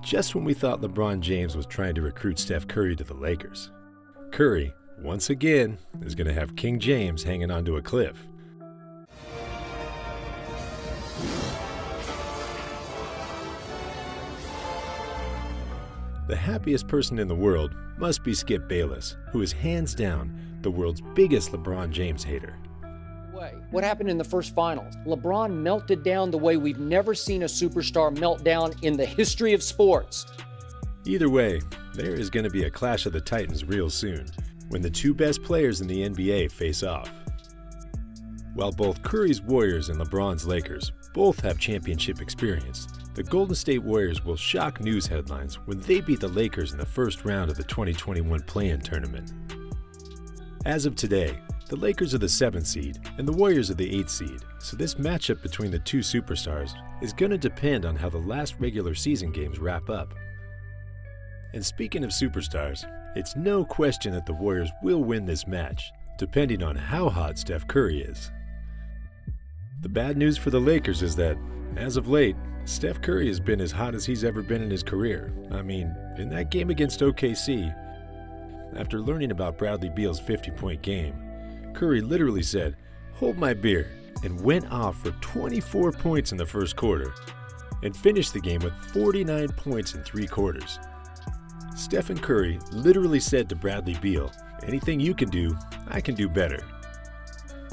Just when we thought LeBron James was trying to recruit Steph Curry to the Lakers, Curry, once again, is going to have King James hanging onto a cliff. The happiest person in the world must be Skip Bayless, who is hands down the world's biggest LeBron James hater. What happened in the first finals? LeBron melted down the way we've never seen a superstar melt down in the history of sports. Either way, there is going to be a clash of the Titans real soon, when the two best players in the NBA face off. While both Curry's Warriors and LeBron's Lakers both have championship experience, the Golden State Warriors will shock news headlines when they beat the Lakers in the first round of the 2021 play-in tournament. As of today, the Lakers are the 7th seed and the Warriors are the 8th seed, so this matchup between the two superstars is going to depend on how the last regular season games wrap up. And speaking of superstars, it's no question that the Warriors will win this match, depending on how hot Steph Curry is. The bad news for the Lakers is that, as of late, Steph Curry has been as hot as he's ever been in his career. I mean, in that game against OKC, after learning about Bradley Beal's 50-point game, Curry literally said, "Hold my beer," and went off for 24 points in the first quarter, and finished the game with 49 points in 3 quarters. Stephen Curry literally said to Bradley Beal, "Anything you can do, I can do better."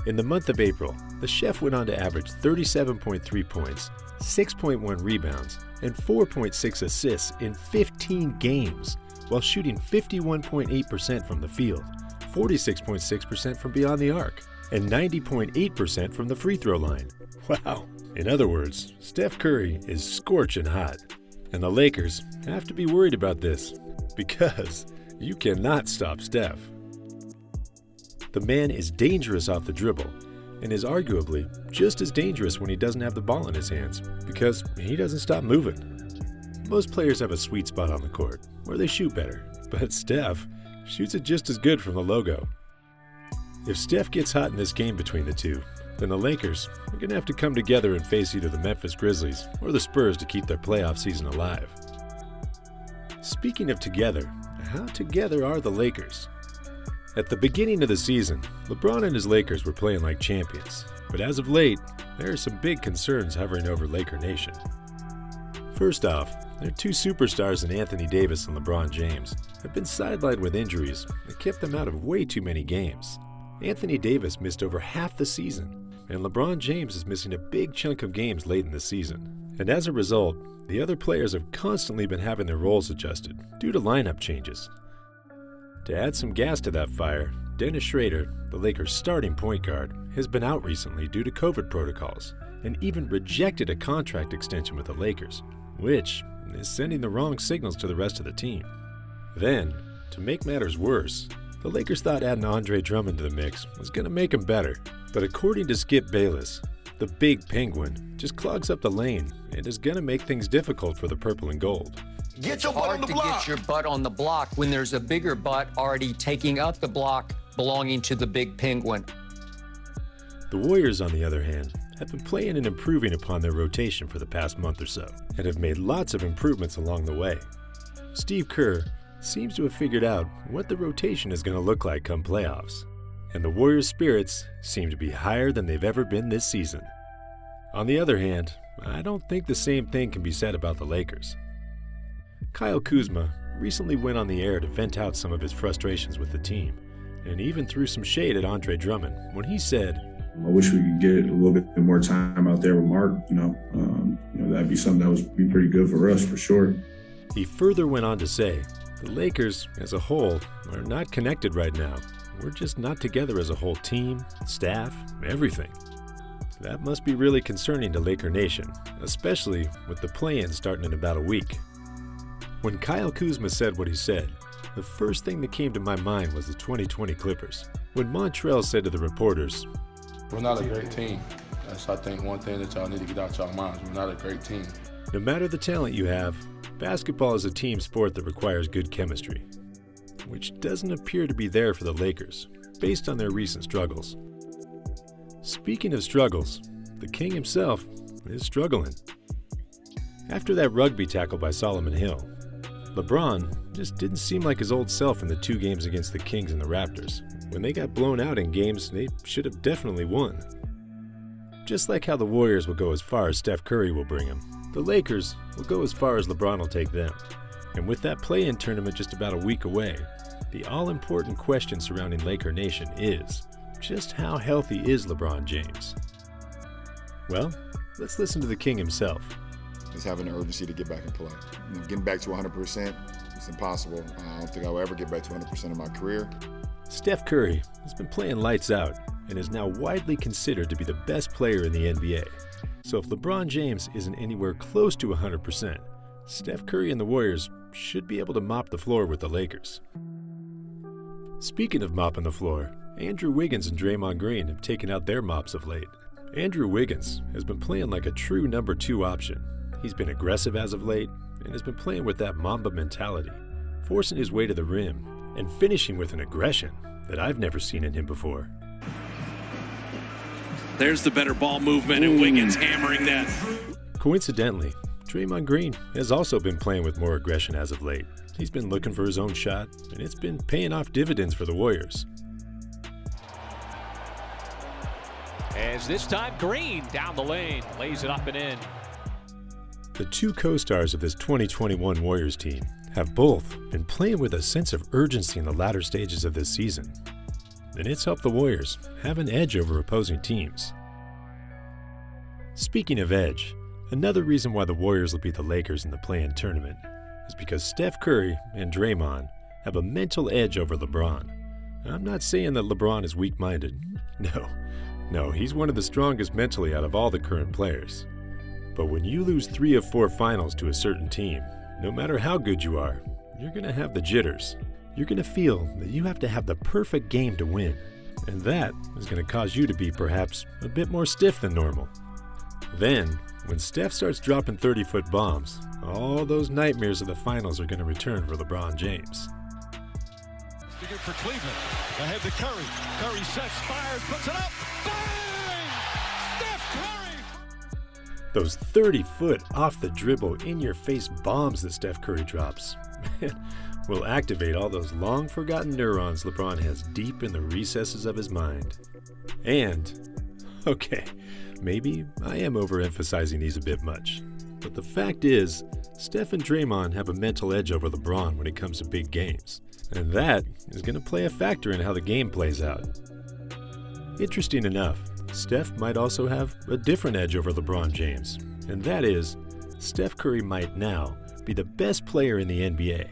In the month of April, the chef went on to average 37.3 points, 6.1 rebounds, and 4.6 assists in 15 games, while shooting 51.8% from the field, 46.6% from beyond the arc, and 90.8% from the free throw line. Wow! In other words, Steph Curry is scorching hot. And the Lakers have to be worried about this, because you cannot stop Steph. The man is dangerous off the dribble, and is arguably just as dangerous when he doesn't have the ball in his hands, because he doesn't stop moving. Most players have a sweet spot on the court, where they shoot better, but Steph shoots it just as good from the logo. If Steph gets hot in this game between the two, then the Lakers are going to have to come together and face either the Memphis Grizzlies or the Spurs to keep their playoff season alive. Speaking of together, how together are the Lakers? At the beginning of the season, LeBron and his Lakers were playing like champions, but as of late, there are some big concerns hovering over Laker Nation. First off, their two superstars in Anthony Davis and LeBron James have been sidelined with injuries that kept them out of way too many games. Anthony Davis missed over half the season, and LeBron James is missing a big chunk of games late in the season. And as a result, the other players have constantly been having their roles adjusted due to lineup changes. To add some gas to that fire, Dennis Schrader, the Lakers' starting point guard, has been out recently due to COVID protocols, and even rejected a contract extension with the Lakers, which is sending the wrong signals to the rest of the team. Then, to make matters worse, the Lakers thought adding Andre Drummond to the mix was going to make him better. But according to Skip Bayless, the big penguin just clogs up the lane and is going to make things difficult for the purple and gold. Get your butt on the block. Get your butt on the block when there's a bigger butt already taking up the block belonging to the big penguin. The Warriors, on the other hand, have been playing and improving upon their rotation for the past month or so, and have made lots of improvements along the way. Steve Kerr seems to have figured out what the rotation is going to look like come playoffs, and the Warriors' spirits seem to be higher than they've ever been this season. On the other hand, I don't think the same thing can be said about the Lakers. Kyle Kuzma recently went on the air to vent out some of his frustrations with the team, and even threw some shade at Andre Drummond when he said, "I wish we could get a little bit more time out there with Mark. That'd be something that would be pretty good for us for sure." He further went on to say, "The Lakers as a whole are not connected right now. We're just not together as a whole team, staff, everything." That must be really concerning to Laker Nation, especially with the play-in starting in about a week. When Kyle Kuzma said what he said, the first thing that came to my mind was the 2020 Clippers, when Montrell said to the reporters, "We're not a great team." That's, I think, one thing that y'all need to get out y'all minds. We're not a great team. No matter the talent you have, basketball is a team sport that requires good chemistry, which doesn't appear to be there for the Lakers, based on their recent struggles. Speaking of struggles, the King himself is struggling. After that rugby tackle by Solomon Hill, LeBron just didn't seem like his old self in the 2 games against the Kings and the Raptors, when they got blown out in games they should have definitely won. Just like how the Warriors will go as far as Steph Curry will bring them, the Lakers will go as far as LeBron will take them. And with that play-in tournament just about a week away, the all-important question surrounding Laker Nation is, just how healthy is LeBron James? Well, let's listen to the King himself. Is having an urgency to get back and play. Getting back to 100%, it's impossible. I don't think I will ever get back to 100% in my career. Steph Curry has been playing lights out and is now widely considered to be the best player in the NBA. So if LeBron James isn't anywhere close to 100%, Steph Curry and the Warriors should be able to mop the floor with the Lakers. Speaking of mopping the floor, Andrew Wiggins and Draymond Green have taken out their mops of late. Andrew Wiggins has been playing like a true number 2 option. He's been aggressive as of late and has been playing with that Mamba mentality, forcing his way to the rim and finishing with an aggression that I've never seen in him before. There's the better ball movement and Wiggins hammering that. Coincidentally, Draymond Green has also been playing with more aggression as of late. He's been looking for his own shot, and it's been paying off dividends for the Warriors. As this time Green down the lane, lays it up and in. The 2 co-stars of this 2021 Warriors team have both been playing with a sense of urgency in the latter stages of this season, and it's helped the Warriors have an edge over opposing teams. Speaking of edge, another reason why the Warriors will beat the Lakers in the play-in tournament is because Steph Curry and Draymond have a mental edge over LeBron. I'm not saying that LeBron is weak-minded. No, he's one of the strongest mentally out of all the current players. But when you lose 3 of 4 finals to a certain team, no matter how good you are, you're going to have the jitters. You're going to feel that you have to have the perfect game to win. And that is going to cause you to be perhaps a bit more stiff than normal. Then, when Steph starts dropping 30-foot bombs, all those nightmares of the finals are going to return for LeBron James. For Cleveland, ahead to Curry. Curry sets, fires, puts it up. Bang! Steph Curry! Those 30-foot off-the-dribble, in-your-face bombs that Steph Curry drops, will activate all those long-forgotten neurons LeBron has deep in the recesses of his mind. And, okay, maybe I am overemphasizing these a bit much, but the fact is, Steph and Draymond have a mental edge over LeBron when it comes to big games. And that is going to play a factor in how the game plays out. Interesting enough, Steph might also have a different edge over LeBron James, and that is, Steph Curry might now be the best player in the NBA.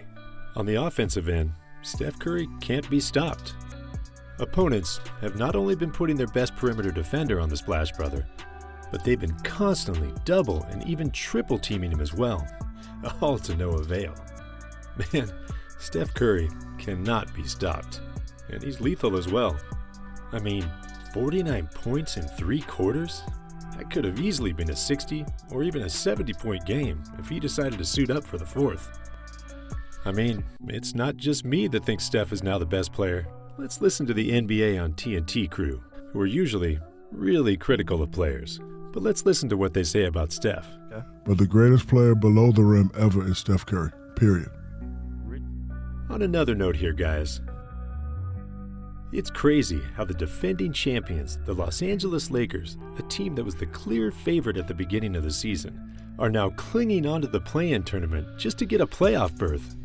On the offensive end, Steph Curry can't be stopped. Opponents have not only been putting their best perimeter defender on the Splash Brother, but they've been constantly double and even triple teaming him as well, all to no avail. Man, Steph Curry cannot be stopped, and he's lethal as well. I mean, 49 points in 3 quarters? That could have easily been a 60 or even a 70-point game if he decided to suit up for the 4th. I mean, it's not just me that thinks Steph is now the best player. Let's listen to the NBA on TNT crew, who are usually really critical of players. But let's listen to what they say about Steph. But the greatest player below the rim ever is Steph Curry, period. On another note here, guys, it's crazy how the defending champions, the Los Angeles Lakers, a team that was the clear favorite at the beginning of the season, are now clinging onto the play-in tournament just to get a playoff berth.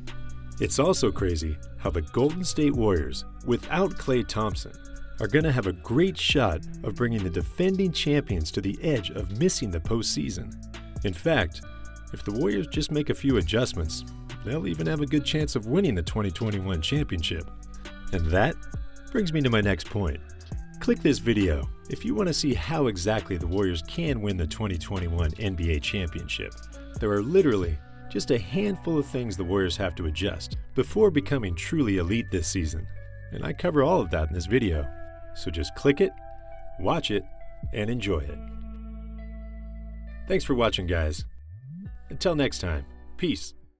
It's also crazy how the Golden State Warriors, without Klay Thompson, are going to have a great shot of bringing the defending champions to the edge of missing the postseason. In fact, if the Warriors just make a few adjustments, they'll even have a good chance of winning the 2021 championship. And that brings me to my next point. Click this video if you want to see how exactly the Warriors can win the 2021 NBA championship. There are literally just a handful of things the Warriors have to adjust before becoming truly elite this season. And I cover all of that in this video. So just click it, watch it, and enjoy it. Thanks for watching, guys. Until next time, peace.